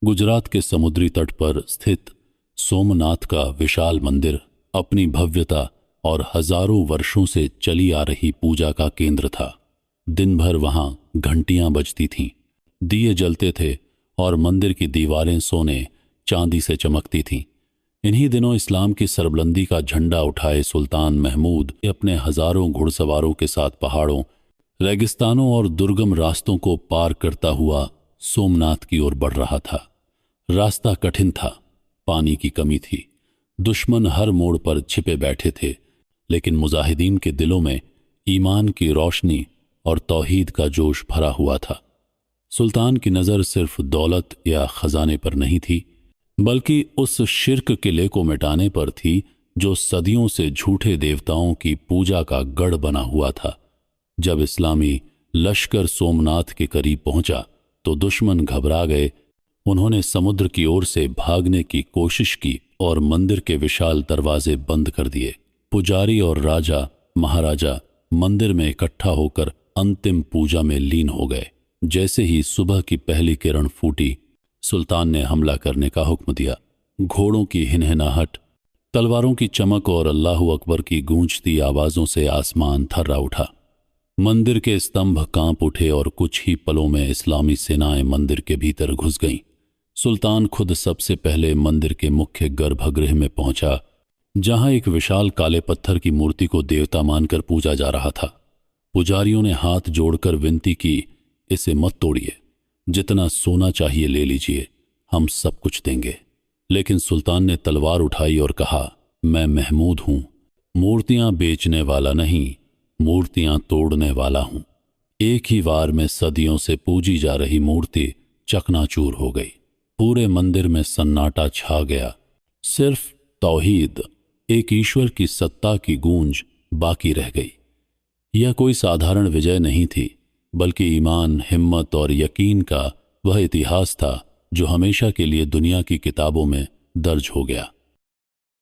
गुजरात के समुद्री तट पर स्थित सोमनाथ का विशाल मंदिर अपनी भव्यता और हजारों वर्षों से चली आ रही पूजा का केंद्र था। दिन भर वहां घंटियां बजती थीं, दिए जलते थे और मंदिर की दीवारें सोने चांदी से चमकती थीं। इन्हीं दिनों इस्लाम की सरबुलंदी का झंडा उठाए सुल्तान महमूद अपने हजारों घुड़सवारों के साथ पहाड़ों, रेगिस्तानों और दुर्गम रास्तों को पार करता हुआ सोमनाथ की ओर बढ़ रहा था। रास्ता कठिन था, पानी की कमी थी, दुश्मन हर मोड़ पर छिपे बैठे थे, लेकिन मुजाहिदीन के दिलों में ईमान की रोशनी और तौहीद का जोश भरा हुआ था। सुल्तान की नज़र सिर्फ दौलत या खजाने पर नहीं थी, बल्कि उस शिर्क किले को मिटाने पर थी जो सदियों से झूठे देवताओं की पूजा का गढ़ बना हुआ था। जब इस्लामी लश्कर सोमनाथ के करीब पहुंचा तो दुश्मन घबरा गए। उन्होंने समुद्र की ओर से भागने की कोशिश की और मंदिर के विशाल दरवाजे बंद कर दिए। पुजारी और राजा महाराजा मंदिर में इकट्ठा होकर अंतिम पूजा में लीन हो गए। जैसे ही सुबह की पहली किरण फूटी, सुल्तान ने हमला करने का हुक्म दिया। घोड़ों की हिनहिनाहट, तलवारों की चमक और अल्लाहू अकबर की गूंजती आवाजों से आसमान थर्रा उठा। मंदिर के स्तंभ कांप उठे और कुछ ही पलों में इस्लामी सेनाएं मंदिर के भीतर घुस गईं। सुल्तान खुद सबसे पहले मंदिर के मुख्य गर्भगृह में पहुंचा, जहां एक विशाल काले पत्थर की मूर्ति को देवता मानकर पूजा जा रहा था। पुजारियों ने हाथ जोड़कर विनती की, इसे मत तोड़िए, जितना सोना चाहिए ले लीजिए, हम सब कुछ देंगे। लेकिन सुल्तान ने तलवार उठाई और कहा, मैं महमूद हूं, मूर्तियां बेचने वाला नहीं, मूर्तियां तोड़ने वाला हूं। एक ही वार में सदियों से पूजी जा रही मूर्ति चकनाचूर हो गई। पूरे मंदिर में सन्नाटा छा गया। सिर्फ तौहीद, एक ईश्वर की सत्ता की गूंज बाकी रह गई। यह कोई साधारण विजय नहीं थी, बल्कि ईमान, हिम्मत और यकीन का वह इतिहास था जो हमेशा के लिए दुनिया की किताबों में दर्ज हो गया।